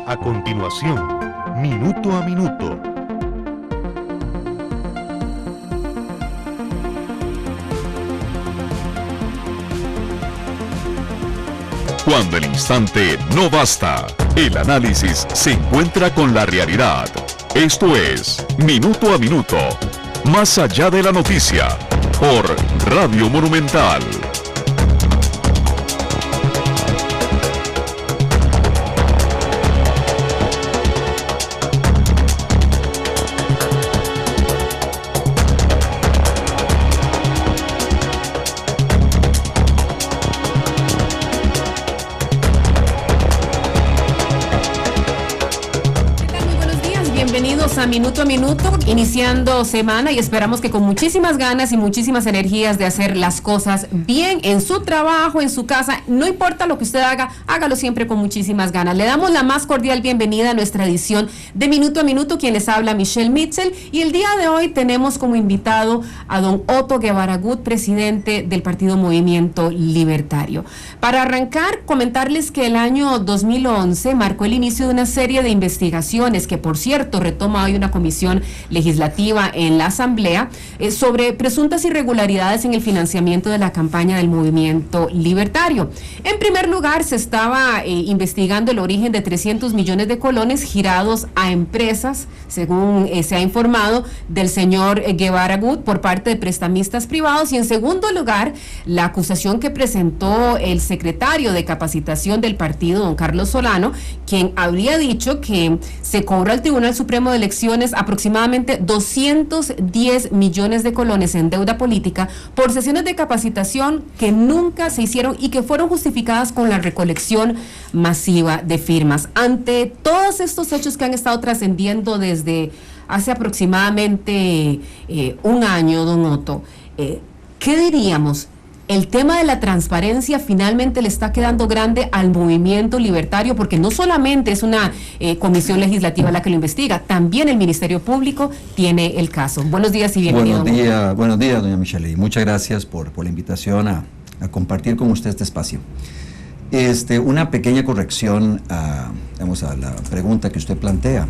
A continuación, Minuto a Minuto. Cuando el instante no basta, el análisis se encuentra con la realidad. Esto es Minuto a Minuto, más allá de la noticia, por Radio Monumental. A Minuto, iniciando semana y esperamos que con muchísimas ganas y muchísimas energías de hacer las cosas bien en su trabajo, en su casa, no importa lo que usted haga, hágalo siempre con muchísimas ganas. Le damos la más cordial bienvenida a nuestra edición de Minuto a Minuto, quien les habla Michelle Mitchell, y el día de hoy tenemos como invitado a don Otto Guevara Gut, presidente del Partido Movimiento Libertario. Para arrancar, comentarles que el año 2011 marcó el inicio de una serie de investigaciones que, por cierto, retoma hoy una comisión legislativa en la Asamblea sobre presuntas irregularidades en el financiamiento de la campaña del Movimiento Libertario. En primer lugar, se estaba investigando el origen de 300 millones de colones girados a empresas, según se ha informado, del señor Guevara Gut por parte de prestamistas privados. Y en segundo lugar, la acusación que presentó el secretario de capacitación del partido, don Carlos Solano, quien habría dicho que se cobró al Tribunal Supremo de Elecciones aproximadamente 210 millones de colones en deuda política por sesiones de capacitación que nunca se hicieron y que fueron justificadas con la recolección masiva de firmas. Ante todos estos hechos que han estado trascendiendo desde hace aproximadamente un año, don Otto, ¿qué diríamos? El tema de la transparencia finalmente le está quedando grande al Movimiento Libertario, porque no solamente es una comisión legislativa la que lo investiga, también el Ministerio Público tiene el caso. Buenos días y bienvenido. Buenos días, doña Michelle, y muchas gracias por la invitación a compartir con usted este espacio. Una pequeña corrección a la pregunta que usted plantea.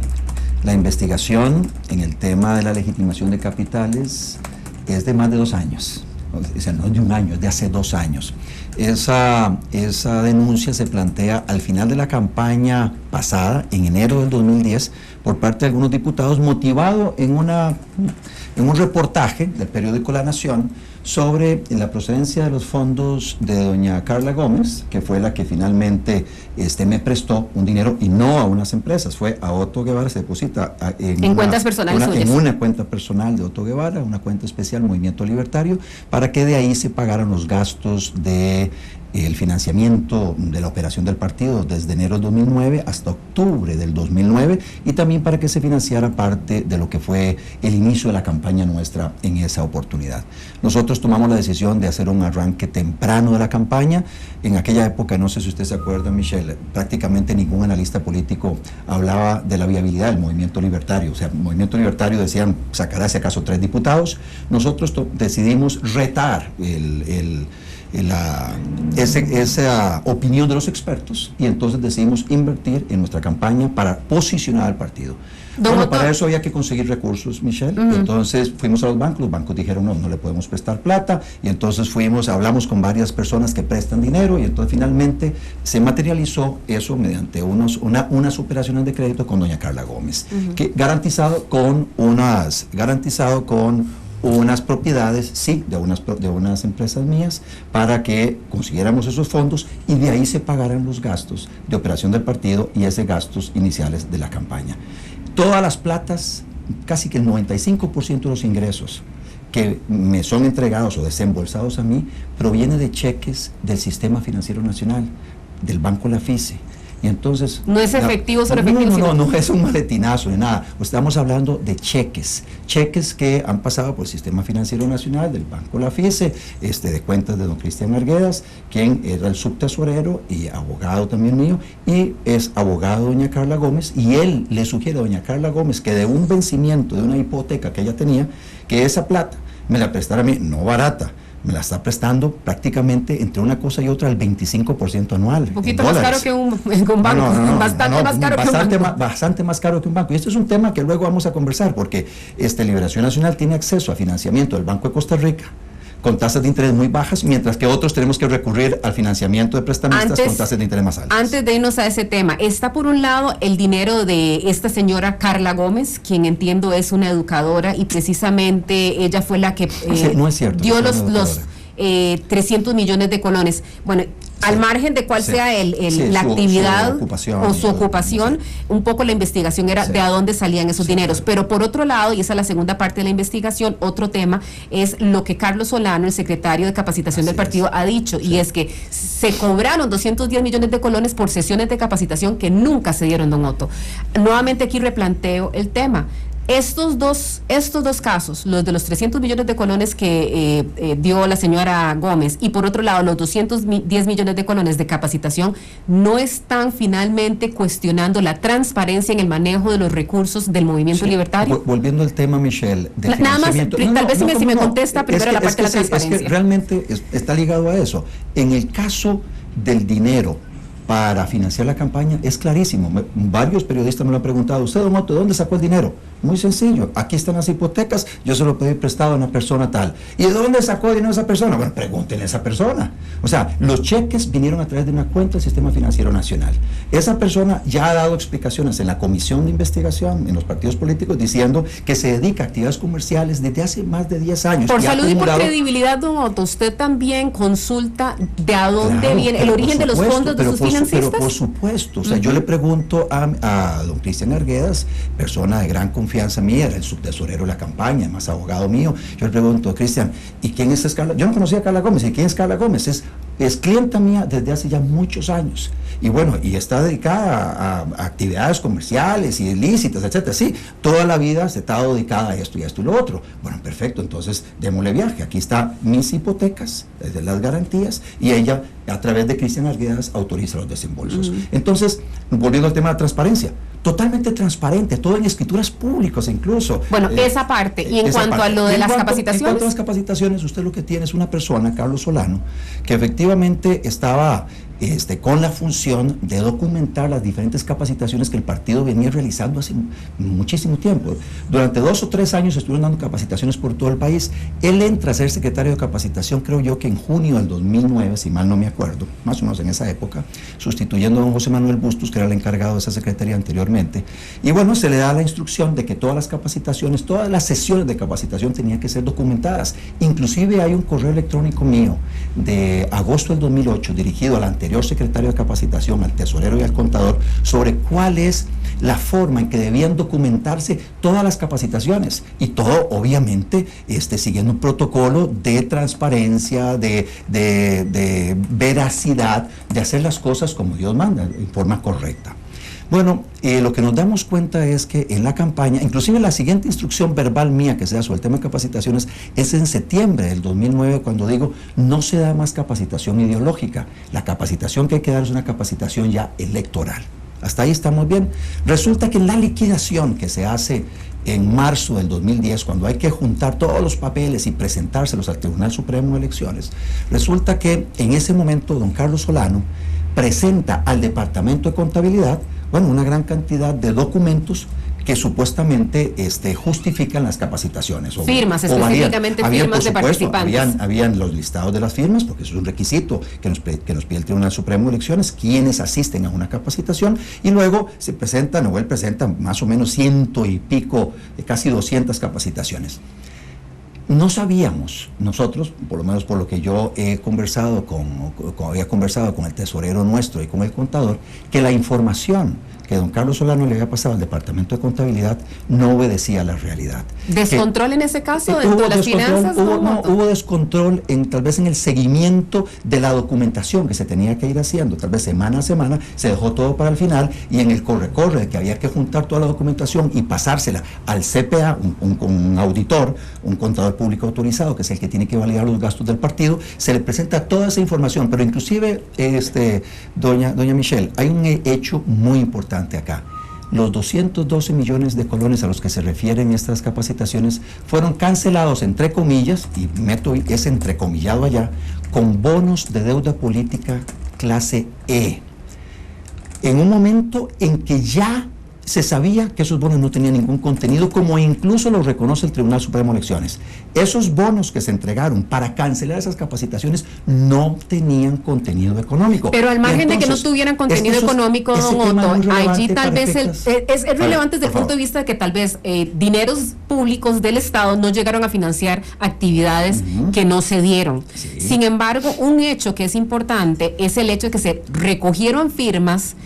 La investigación en el tema de la legitimación de capitales es de más de 2 años. O sea, no es de un año, es de hace 2 años. Esa denuncia se plantea al final de la campaña pasada, en enero del 2010, por parte de algunos diputados, motivado en un reportaje del periódico La Nación sobre la procedencia de los fondos de doña Carla Gómez, que fue la que finalmente me prestó un dinero, y no a unas empresas, fue a Otto Guevara, se deposita en cuentas personales suyas. En una cuenta personal de Otto Guevara, una cuenta especial Movimiento Libertario, para que de ahí se pagaran los gastos de el financiamiento de la operación del partido desde enero del 2009 hasta octubre del 2009, y también para que se financiara parte de lo que fue el inicio de la campaña nuestra en esa oportunidad. Nosotros tomamos la decisión de hacer un arranque temprano de la campaña. En aquella época, no sé si usted se acuerda, Michelle, prácticamente ningún analista político hablaba de la viabilidad del Movimiento Libertario. O sea, el Movimiento Libertario decían, sacará si acaso 3 diputados. Nosotros decidimos retar esa opinión de los expertos, y entonces decidimos invertir en nuestra campaña para posicionar al partido. Para eso había que conseguir recursos, Michelle. Entonces fuimos a los bancos dijeron no le podemos prestar plata, y entonces hablamos con varias personas que prestan dinero, y entonces finalmente se materializó eso mediante unas operaciones de crédito con doña Carla Gómez, que garantizado con unas propiedades, sí, de unas empresas mías, para que consiguiéramos esos fondos y de ahí se pagaran los gastos de operación del partido y esos gastos iniciales de la campaña. Todas las platas, casi que el 95% de los ingresos que me son entregados o desembolsados a mí, proviene de cheques del Sistema Financiero Nacional, del Banco La FICE. Y entonces, no es efectivo sobre efectivo. No es un maletinazo ni nada. Estamos hablando de cheques que han pasado por el Sistema Financiero Nacional, del Banco La FICE, de cuentas de don Cristian Arguedas, quien era el subtesorero y abogado también mío, y es abogado de doña Carla Gómez, y él le sugiere a doña Carla Gómez que de un vencimiento de una hipoteca que ella tenía, que esa plata me la prestara a mí, no barata, me la está prestando prácticamente entre una cosa y otra el 25% anual. Un poquito más caro que un banco, bastante más caro que un banco. Bastante más caro que un banco. Y este es un tema que luego vamos a conversar, porque Liberación Nacional tiene acceso a financiamiento del Banco de Costa Rica con tasas de interés muy bajas, mientras que otros tenemos que recurrir al financiamiento de prestamistas con tasas de interés más altas. Antes de irnos a ese tema, está por un lado el dinero de esta señora Carla Gómez, quien entiendo es una educadora, y precisamente ella fue la que no es cierto, dio los 300 millones de colones. Bueno, al margen de cuál sea la actividad o su ocupación, un poco la investigación era de a dónde salían esos dineros. Pero por otro lado, y esa es la segunda parte de la investigación, otro tema es lo que Carlos Solano, el secretario de capacitación del partido, ha dicho, y es que se cobraron 210 millones de colones por sesiones de capacitación que nunca se dieron, don Otto. Nuevamente aquí replanteo el tema. Estos dos casos, los de los 300 millones de colones que dio la señora Gómez, y por otro lado los 210 millones de colones de capacitación, no están finalmente cuestionando la transparencia en el manejo de los recursos del movimiento libertario. Volviendo al tema, Michelle, de nada más, tal vez si me contesta primero la parte de la transparencia. Es que realmente está ligado a eso. En el caso del dinero para financiar la campaña, es clarísimo. Varios periodistas me lo han preguntado. ¿Usted, don Otto, de dónde sacó el dinero? Muy sencillo. Aquí están las hipotecas, yo se lo pedí prestado a una persona tal. ¿Y de dónde sacó el dinero esa persona? Bueno, pregúntenle a esa persona. O sea, los cheques vinieron a través de una cuenta del Sistema Financiero Nacional. Esa persona ya ha dado explicaciones en la comisión de investigación, en los partidos políticos, diciendo que se dedica a actividades comerciales desde hace más de 10 años. Por salud y por credibilidad, don Otto, usted también consulta de a dónde viene el origen de los fondos de sus financistas. Pero por supuesto, o sea, yo le pregunto a don Cristian Arguedas, persona de gran confianza mía, era el subtesorero de la campaña, más abogado mío. Yo le pregunto, Cristian, ¿y quién es Carla? Yo no conocía a Carla Gómez. ¿Y quién es Carla Gómez? Es clienta mía desde hace ya muchos años. Y bueno, y está dedicada a actividades comerciales y ilícitas, etcétera. Sí, toda la vida se está dedicada a esto y lo otro. Bueno, perfecto, entonces démosle viaje. Aquí están mis hipotecas, desde las garantías, y ella, a través de Cristian Arguedas, autoriza los desembolsos. Entonces, volviendo al tema de la transparencia, totalmente transparente, todo en escrituras públicas incluso. Bueno, esa parte. Y en cuanto a lo de las capacitaciones. En cuanto a las capacitaciones, usted lo que tiene es una persona, Carlos Solano, que efectivamente estaba con la función de documentar las diferentes capacitaciones que el partido venía realizando hace muchísimo tiempo. Durante 2 o 3 años estuvieron dando capacitaciones por todo el país. Él entra a ser secretario de capacitación, creo yo que en junio del 2009, si mal no me acuerdo, más o menos en esa época, sustituyendo a don José Manuel Bustos, que era el encargado de esa secretaría anteriormente. Y bueno, se le da la instrucción de que todas las capacitaciones, todas las sesiones de capacitación tenían que ser documentadas. Inclusive hay un correo electrónico mío de agosto del 2008 dirigido al anterior secretario de capacitación, al tesorero y al contador, sobre cuál es la forma en que debían documentarse todas las capacitaciones, y todo obviamente siguiendo un protocolo de transparencia, de veracidad, de hacer las cosas como Dios manda, en forma correcta. Bueno, lo que nos damos cuenta es que en la campaña, inclusive la siguiente instrucción verbal mía que se da sobre el tema de capacitaciones es en septiembre del 2009, cuando digo, no se da más capacitación ideológica. La capacitación que hay que dar es una capacitación ya electoral. Hasta ahí estamos bien. Resulta que en la liquidación que se hace en marzo del 2010, cuando hay que juntar todos los papeles y presentárselos al Tribunal Supremo de Elecciones, resulta que en ese momento don Carlos Solano presenta al Departamento de Contabilidad, bueno, una gran cantidad de documentos que supuestamente justifican las capacitaciones. Firmas, específicamente firmas de participantes. Habían los listados de las firmas, porque eso es un requisito que nos pide el Tribunal Supremo de Elecciones, quienes asisten a una capacitación, y luego se presentan, o él presenta más o menos 100 y pico, casi 200 capacitaciones. No sabíamos nosotros, por lo menos por lo que yo he conversado había conversado con el tesorero nuestro y con el contador, que la información que don Carlos Solano le había pasado al Departamento de Contabilidad no obedecía a la realidad. ¿Descontrol en ese caso dentro de las finanzas? Hubo descontrol tal vez en el seguimiento de la documentación que se tenía que ir haciendo, tal vez semana a semana, se dejó todo para el final, y en el corre-corre de que había que juntar toda la documentación y pasársela al CPA, un auditor, un contador público autorizado, que es el que tiene que validar los gastos del partido, se le presenta toda esa información, pero inclusive, doña Michelle, hay un hecho muy importante acá. los 212 millones de colones a los que se refieren estas capacitaciones fueron cancelados, entre comillas, y meto ese entrecomillado allá, con bonos de deuda política clase E. En un momento en que ya se sabía que esos bonos no tenían ningún contenido, como incluso lo reconoce el Tribunal Supremo de Elecciones. Esos bonos que se entregaron para cancelar esas capacitaciones no tenían contenido económico. Pero al margen de que no tuvieran contenido económico, don Otto, allí tal vez es relevante desde el punto de vista de que tal vez dineros públicos del Estado no llegaron a financiar actividades que no se dieron. Sí. Sin embargo, un hecho que es importante es el hecho de que se recogieron firmas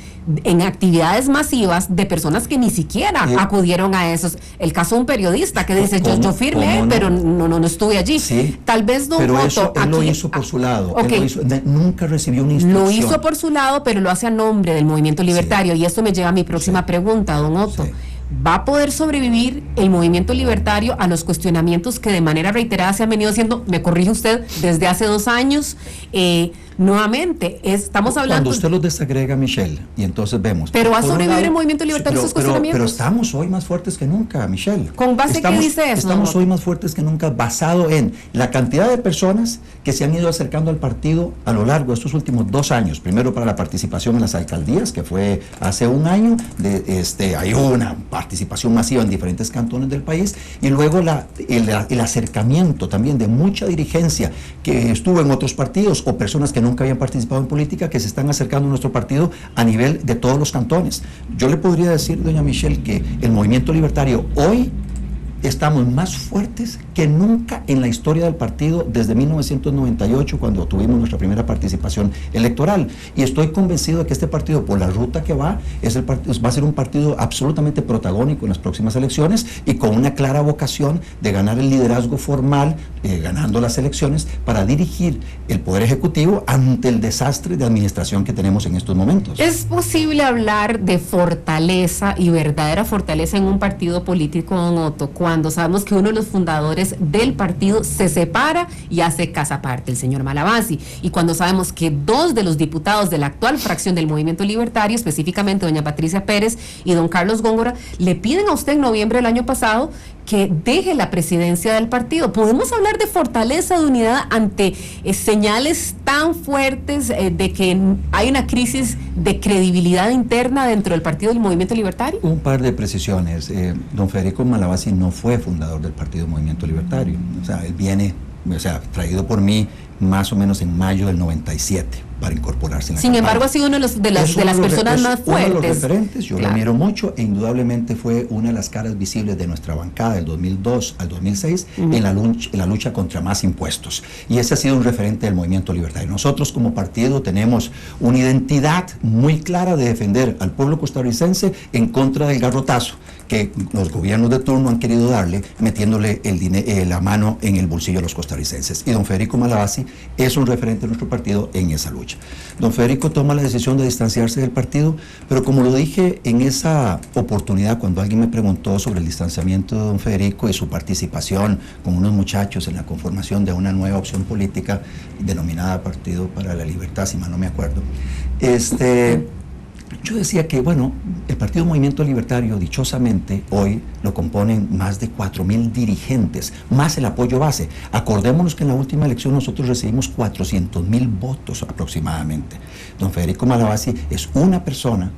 en actividades masivas de personas que ni siquiera acudieron a esos. El caso de un periodista que dice, yo firmé, pero no estuve allí. Sí, tal vez don pero Otto, eso, él lo hizo por su lado. Él lo hizo, nunca recibió una instrucción. Lo hizo por su lado, pero lo hace a nombre del movimiento libertario. Y esto me lleva a mi próxima pregunta, don Otto. Sí. ¿Va a poder sobrevivir el movimiento libertario a los cuestionamientos que de manera reiterada se han venido haciendo, me corrige usted, desde hace 2 años? Nuevamente, estamos hablando... Cuando usted los desagrega, Michelle, y entonces vemos... Pero va a sobrevivir el movimiento libertario esos cuestionamientos. Pero estamos hoy más fuertes que nunca, Michelle. ¿Con base qué dice eso? Estamos hoy más fuertes que nunca, basado en la cantidad de personas que se han ido acercando al partido a lo largo de estos últimos 2 años. Primero para la participación en las alcaldías, que fue hace 1 año, hay una participación masiva en diferentes cantones del país, y luego el acercamiento también de mucha dirigencia que estuvo en otros partidos o personas que nunca habían participado en política que se están acercando a nuestro partido a nivel de todos los cantones. Yo le podría decir, doña Michelle, que el movimiento libertario hoy estamos más fuertes que nunca en la historia del partido desde 1998, cuando tuvimos nuestra primera participación electoral. Y estoy convencido de que este partido, por la ruta que va a ser un partido absolutamente protagónico en las próximas elecciones y con una clara vocación de ganar el liderazgo formal, ganando las elecciones, para dirigir el Poder Ejecutivo ante el desastre de administración que tenemos en estos momentos. ¿Es posible hablar de fortaleza y verdadera fortaleza en un partido político, don Otto, cuando sabemos que uno de los fundadores del partido se separa y hace casa aparte, el señor Malavasi, y cuando sabemos que 2 de los diputados de la actual fracción del Movimiento Libertario, específicamente doña Patricia Pérez y don Carlos Góngora, le piden a usted en noviembre del año pasado que deje la presidencia del partido? ¿Podemos hablar de fortaleza, de unidad ante señales tan fuertes de que hay una crisis de credibilidad interna dentro del partido del Movimiento Libertario? Un par de precisiones. Don Federico Malavasi no fue fundador del partido Movimiento Libertario. O sea, él viene, traído por mí más o menos en mayo del 97 para incorporarse en la Sin embargo, ha sido uno de las personas más fuertes. Uno de los referentes, yo lo admiro mucho, e indudablemente fue una de las caras visibles de nuestra bancada del 2002 al 2006 en la lucha contra más impuestos. Y ese ha sido un referente del movimiento libertario. Nosotros como partido tenemos una identidad muy clara de defender al pueblo costarricense en contra del garrotazo que los gobiernos de turno han querido darle, metiéndole la mano en el bolsillo de los costarricenses. Y don Federico Malavasi es un referente de nuestro partido en esa lucha. Don Federico toma la decisión de distanciarse del partido, pero como lo dije en esa oportunidad, cuando alguien me preguntó sobre el distanciamiento de don Federico y su participación con unos muchachos en la conformación de una nueva opción política denominada Partido para la Libertad, si mal no me acuerdo, yo decía que, bueno, el Partido Movimiento Libertario, dichosamente, hoy lo componen más de 4,000 dirigentes, más el apoyo base. Acordémonos que en la última elección nosotros recibimos 400,000 votos aproximadamente. Don Federico Malavasi es una persona,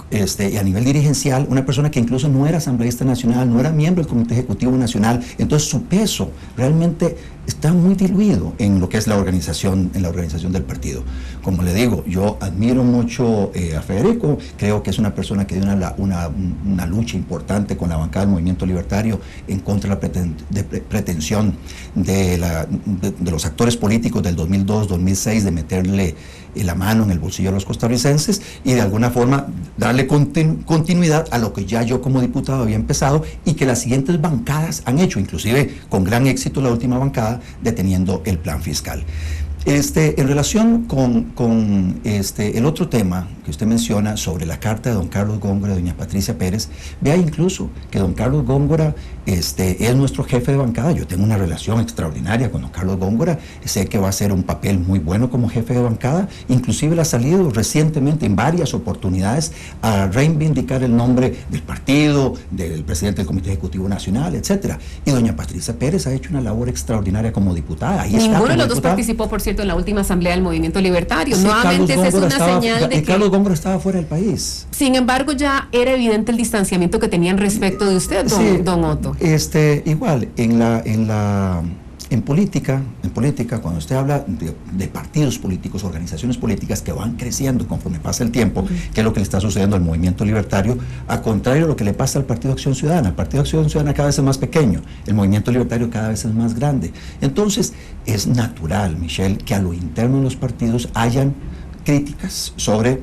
y a nivel dirigencial, una persona que incluso no era asambleísta nacional, no era miembro del Comité Ejecutivo Nacional, entonces su peso realmente está muy diluido en lo que es la organización del partido. Como le digo, yo admiro mucho a Federico, creo que es una persona que dio una lucha importante con la bancada del Movimiento Libertario en contra de la pretensión de los actores políticos del 2002-2006 de meterle la mano en el bolsillo de los costarricenses y de alguna forma darle continuidad a lo que ya yo como diputado había empezado y que las siguientes bancadas han hecho, inclusive con gran éxito la última bancada, deteniendo el plan fiscal. En relación con el otro tema que usted menciona sobre la carta de don Carlos Góngora y doña Patricia Pérez, vea incluso que don Carlos Góngora es nuestro jefe de bancada. Yo tengo una relación extraordinaria con don Carlos Góngora, sé que va a hacer un papel muy bueno como jefe de bancada, inclusive le ha salido recientemente en varias oportunidades a reivindicar el nombre del partido, del presidente del Comité Ejecutivo Nacional, etcétera. Y doña Patricia Pérez ha hecho una labor extraordinaria como diputada. Ahí Ninguno de los dos diputada. Participó, por cierto, en la última asamblea del Movimiento Libertario. Sí, Nuevamente esa es una señal de que Carlos Góngora estaba fuera del país. Sin embargo, ya era evidente el distanciamiento que tenían respecto de usted, don Otto. Igual, en política, cuando usted habla de partidos políticos, organizaciones políticas que van creciendo conforme pasa el tiempo, que es lo que le está sucediendo al Movimiento Libertario, a contrario de lo que le pasa al Partido Acción Ciudadana. El Partido Acción Ciudadana cada vez es más pequeño, el Movimiento Libertario cada vez es más grande. Entonces, es natural, Michelle, que a lo interno de los partidos hayan críticas sobre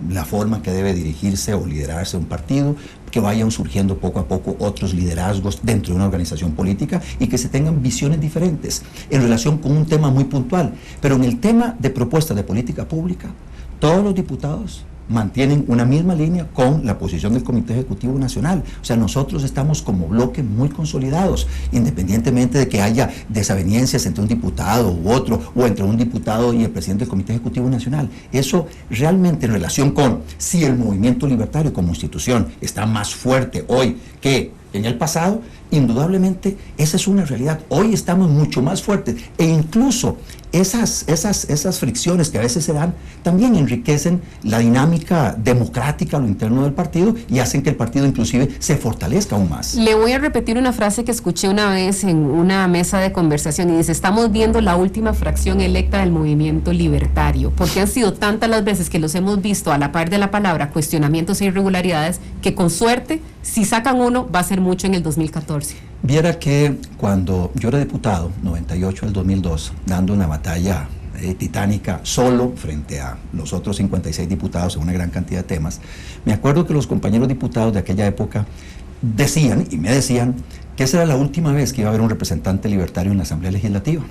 la forma que debe dirigirse o liderarse un partido, que vayan surgiendo poco a poco otros liderazgos dentro de una organización política y que se tengan visiones diferentes en relación con un tema muy puntual. Pero en el tema de propuestas de política pública, todos los diputados mantienen una misma línea con la posición del Comité Ejecutivo Nacional. O sea, nosotros estamos como bloque muy consolidados, independientemente de que haya desavenencias entre un diputado u otro, o entre un diputado y el presidente del Comité Ejecutivo Nacional. Eso realmente en relación con si el movimiento libertario como institución está más fuerte hoy que en el pasado, indudablemente esa es una realidad. Hoy estamos mucho más fuertes e incluso esas fricciones que a veces se dan también enriquecen la dinámica democrática a lo interno del partido y hacen que el partido inclusive se fortalezca aún más. Le voy a repetir una frase que escuché una vez en una mesa de conversación y dice: estamos viendo la última fracción electa del movimiento libertario, porque han sido tantas las veces que los hemos visto a la par de la palabra cuestionamientos e irregularidades que con suerte, si sacan uno, va a ser mucho en el 2014. Viera que cuando yo era diputado, 98 al 2002, dando una batalla titánica solo frente a los otros 56 diputados en una gran cantidad de temas, me acuerdo que los compañeros diputados de aquella época decían, y me decían, que esa era la última vez que iba a haber un representante libertario en la Asamblea Legislativa.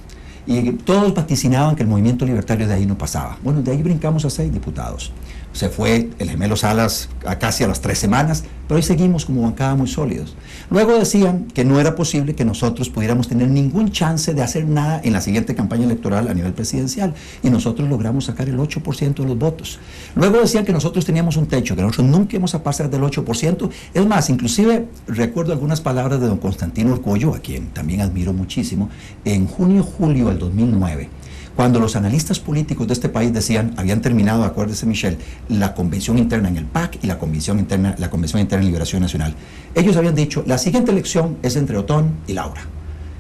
Y todos vaticinaban que el movimiento libertario de ahí no pasaba. Bueno, de ahí brincamos a 6 diputados. Se fue el Gemelo Salas casi a las 3 semanas, pero hoy seguimos como bancada muy sólidos. Luego decían que no era posible que nosotros pudiéramos tener ningún chance de hacer nada en la siguiente campaña electoral a nivel presidencial, y nosotros logramos sacar el 8% de los votos. Luego decían que nosotros teníamos un techo, que nosotros nunca íbamos a pasar del 8%. Es más, inclusive recuerdo algunas palabras de don Constantino Urcullo, a quien también admiro muchísimo, en junio-julio del 2009. Cuando los analistas políticos de este país decían, habían terminado, acuérdese Michelle, la convención interna en el PAC y la convención interna en Liberación Nacional. Ellos habían dicho, la siguiente elección es entre Otón y Laura.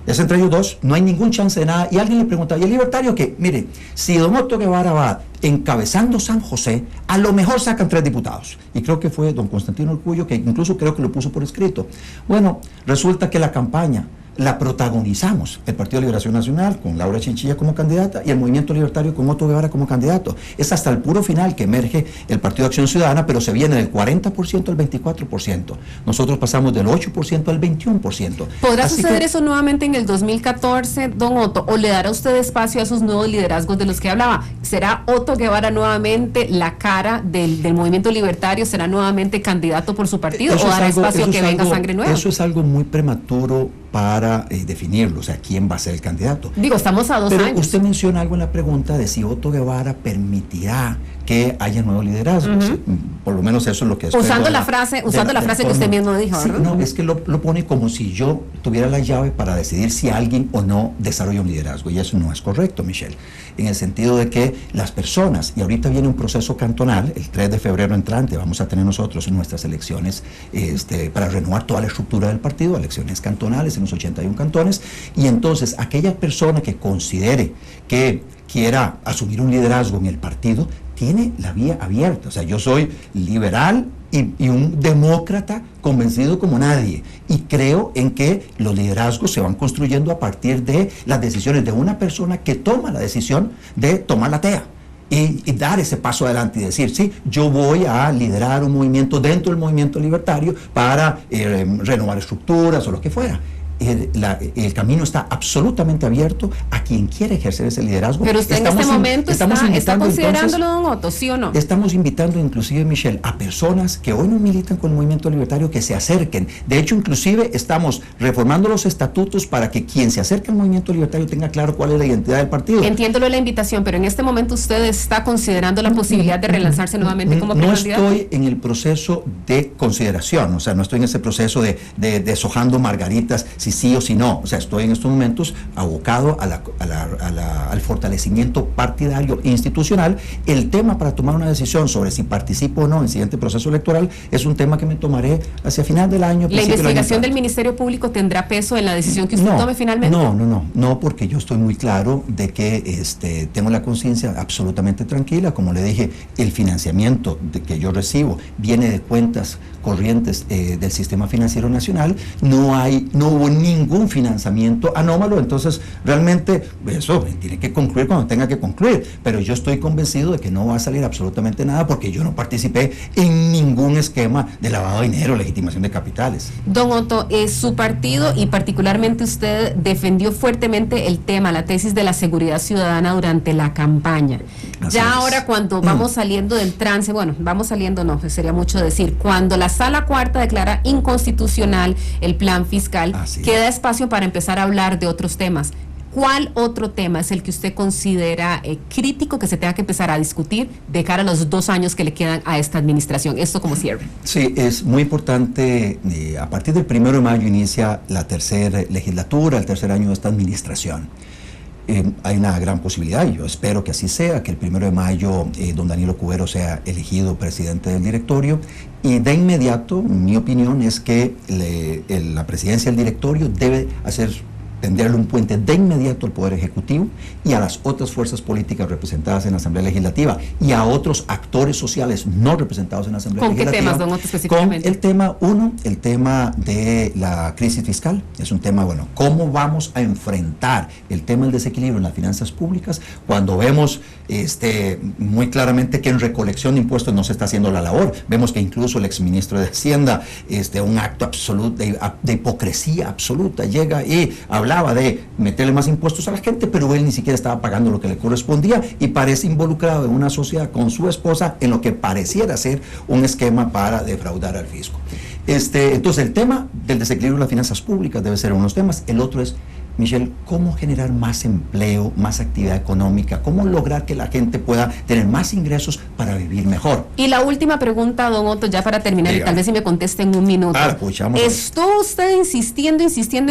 Es entre ellos dos, no hay ningún chance de nada. Y alguien le preguntaba, ¿y el libertario qué? Mire, si don Otto Guevara va encabezando San José, a lo mejor sacan 3 diputados. Y creo que fue don Constantino Urcullo, que incluso creo que lo puso por escrito. Bueno, resulta que la campaña la protagonizamos, el Partido de Liberación Nacional con Laura Chinchilla como candidata y el Movimiento Libertario con Otto Guevara como candidato. Es hasta el puro final que emerge el Partido de Acción Ciudadana, pero se viene del 40% al 24%. Nosotros pasamos del 8% al 21%. ¿Podrá suceder eso nuevamente en el 2014, don Otto, o le dará usted espacio a esos nuevos liderazgos de los que hablaba? ¿Será Otto Guevara nuevamente la cara del movimiento libertario? ¿Será nuevamente candidato por su partido o dará espacio a que venga sangre nueva? Eso es algo muy prematuro para definirlo, o sea, quién va a ser el candidato. Digo, estamos a 2 años. Pero usted menciona algo en la pregunta de si Otto Guevara permitirá que haya nuevos liderazgos. Por lo menos eso es lo que espero. Usando la frase que usted mismo dijo, ¿verdad? Sí, no, es que lo pone como si yo tuviera la llave para decidir si alguien o no desarrolla un liderazgo, y eso no es correcto, Michelle, en el sentido de que las personas, y ahorita viene un proceso cantonal, el 3 de febrero entrante vamos a tener nosotros nuestras elecciones para renovar toda la estructura del partido, elecciones cantonales en los 81 cantones, y entonces aquella persona que considere que quiera asumir un liderazgo en el partido, tiene la vía abierta. O sea, yo soy liberal y un demócrata convencido como nadie, y creo en que los liderazgos se van construyendo a partir de las decisiones de una persona que toma la decisión de tomar la TEA y dar ese paso adelante y decir, sí, yo voy a liderar un movimiento dentro del movimiento libertario para renovar estructuras o lo que fuera. el camino está absolutamente abierto a quien quiera ejercer ese liderazgo. Pero usted en este momento está considerándolo, don Otto, ¿sí o no? Estamos invitando inclusive, Michelle, a personas que hoy no militan con el movimiento libertario que se acerquen. De hecho, inclusive estamos reformando los estatutos para que quien se acerque al movimiento libertario tenga claro cuál es la identidad del partido. Entiendo lo de la invitación, pero en este momento usted está considerando la posibilidad de relanzarse nuevamente como precandidato. No estoy en el proceso de consideración, o sea, no estoy en ese proceso de deshojando margaritas, si sí o si no. O sea, estoy en estos momentos abocado al fortalecimiento partidario e institucional. El tema para tomar una decisión sobre si participo o no en el siguiente proceso electoral es un tema que me tomaré hacia final del año. ¿La investigación del Ministerio Público tendrá peso en la decisión que usted tome finalmente? No, porque yo estoy muy claro de que tengo la conciencia absolutamente tranquila. Como le dije, el financiamiento que yo recibo viene de cuentas corrientes del sistema financiero nacional. No hubo ningún financiamiento anómalo, entonces realmente eso tiene que concluir cuando tenga que concluir, pero yo estoy convencido de que no va a salir absolutamente nada porque yo no participé en ningún esquema de lavado de dinero, legitimación de capitales. Don Otto, su partido y particularmente usted defendió fuertemente el tema, la tesis de la seguridad ciudadana durante la campaña. Ahora cuando vamos saliendo del trance, sería mucho decir, cuando la Sala Cuarta declara inconstitucional el plan fiscal, queda espacio para empezar a hablar de otros temas. ¿Cuál otro tema es el que usted considera crítico que se tenga que empezar a discutir de cara a los 2 años que le quedan a esta administración? Esto como cierre. Sí, es muy importante. A partir del 1 de mayo inicia la tercera legislatura, el tercer año de esta administración. Hay una gran posibilidad, y yo espero que así sea, que el 1 de mayo don Danilo Cubero sea elegido presidente del directorio, y de inmediato, mi opinión es que la presidencia del directorio debe tenderle un puente de inmediato al Poder Ejecutivo y a las otras fuerzas políticas representadas en la Asamblea Legislativa y a otros actores sociales no representados en la Asamblea Legislativa. ¿Con qué temas, don Otto, específicamente? Con el tema de la crisis fiscal. Es un tema, ¿cómo vamos a enfrentar el tema del desequilibrio en las finanzas públicas cuando vemos muy claramente que en recolección de impuestos no se está haciendo la labor? Vemos que incluso el exministro de Hacienda, un acto absoluto de hipocresía absoluta, llega y hablaba de meterle más impuestos a la gente, pero él ni siquiera estaba pagando lo que le correspondía y parece involucrado en una sociedad con su esposa en lo que pareciera ser un esquema para defraudar al fisco. Entonces el tema del desequilibrio de las finanzas públicas debe ser uno de los temas. El otro es, Michelle, cómo generar más empleo, más actividad económica, cómo lograr que la gente pueda tener más ingresos para vivir mejor. Y la última pregunta, don Otto, ya para terminar, y tal vez si me conteste en un minuto. ¿Estuvo usted insistiendo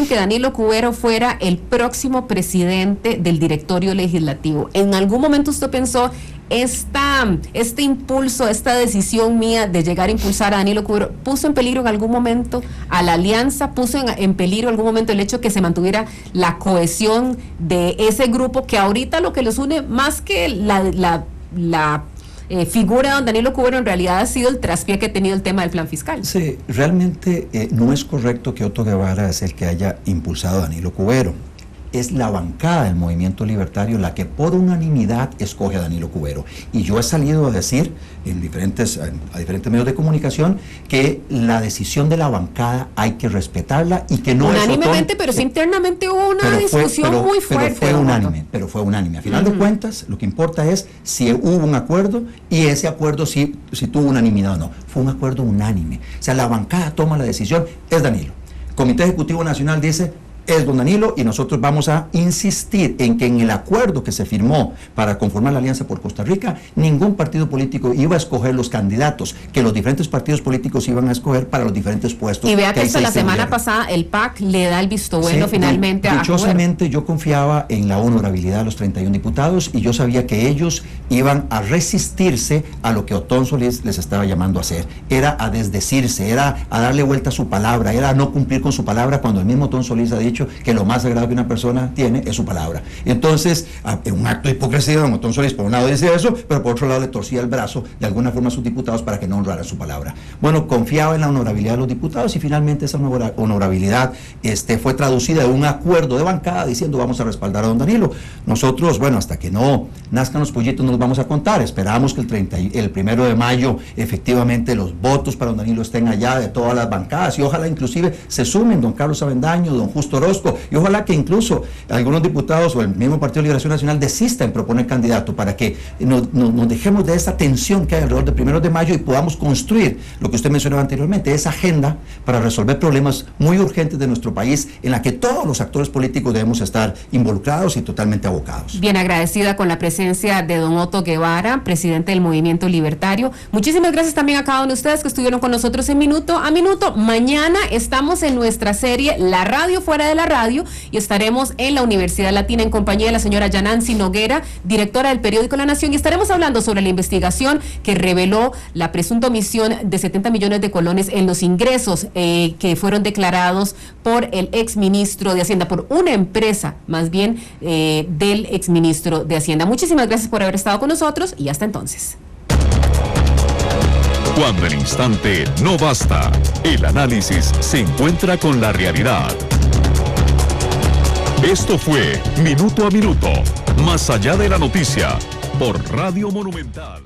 en que Danilo Cubero fuera el próximo presidente del directorio legislativo? ¿En algún momento usted pensó este impulso, esta decisión mía de llegar a impulsar a Danilo Cubero, puso en peligro en algún momento a la alianza, puso en peligro en algún momento el hecho de que se mantuviera la cohesión de ese grupo que ahorita lo que los une más que la figura de don Danilo Cubero en realidad ha sido el traspié que ha tenido el tema del plan fiscal? Sí, realmente no es correcto que Otto Guevara es el que haya impulsado a Danilo Cubero. Es la bancada del movimiento libertario la que por unanimidad escoge a Danilo Cubero. Y yo he salido a decir a diferentes medios de comunicación que la decisión de la bancada hay que respetarla y que no unánimemente, pero sí internamente hubo una discusión muy fuerte. Pero fue unánime. A final de cuentas, lo que importa es si hubo un acuerdo y ese acuerdo si tuvo unanimidad o no. Fue un acuerdo unánime. O sea, la bancada toma la decisión, es Danilo. El Comité Ejecutivo Nacional dice, es don Danilo, y nosotros vamos a insistir en que en el acuerdo que se firmó para conformar la Alianza por Costa Rica, ningún partido político iba a escoger los candidatos que los diferentes partidos políticos iban a escoger para los diferentes puestos. Y vea que hasta la semana pasada el PAC le da el visto bueno finalmente a dichosamente yo confiaba en la honorabilidad de los 31 diputados y yo sabía que ellos iban a resistirse a lo que Otón Solís les estaba llamando a hacer. Era a desdecirse, era a darle vuelta a su palabra, era a no cumplir con su palabra cuando el mismo Otón Solís ha dicho que lo más sagrado que una persona tiene es su palabra. Entonces, en un acto de hipocresía, don Otón Solís por un lado decía eso, pero por otro lado le torcía el brazo de alguna forma a sus diputados para que no honraran su palabra. Bueno, confiaba en la honorabilidad de los diputados y finalmente esa honorabilidad fue traducida en un acuerdo de bancada diciendo vamos a respaldar a don Danilo. Nosotros, hasta que no nazcan los pollitos no los vamos a contar. Esperamos que el 1 de mayo efectivamente los votos para don Danilo estén allá de todas las bancadas y ojalá inclusive se sumen don Carlos Avendaño, don Justo Orozco, y ojalá que incluso algunos diputados o el mismo Partido de Liberación Nacional desista en proponer candidato para que nos dejemos de esa tensión que hay alrededor del 1 de mayo y podamos construir lo que usted mencionaba anteriormente, esa agenda para resolver problemas muy urgentes de nuestro país en la que todos los actores políticos debemos estar involucrados y totalmente abocados. Bien agradecida con la presencia de don Otto Guevara, presidente del Movimiento Libertario. Muchísimas gracias también a cada uno de ustedes que estuvieron con nosotros en Minuto a Minuto. Mañana estamos en nuestra serie La Radio Fuera de la Radio y estaremos en la Universidad Latina en compañía de la señora Yanansi Noguera, directora del periódico La Nación, y estaremos hablando sobre la investigación que reveló la presunta omisión de 70 millones de colones en los ingresos que fueron declarados por el exministro de Hacienda, por una empresa más bien del exministro de Hacienda. Muchísimas gracias por haber estado con nosotros y hasta entonces. Cuando el instante no basta, el análisis se encuentra con la realidad. Esto fue Minuto a Minuto, más allá de la noticia, por Radio Monumental.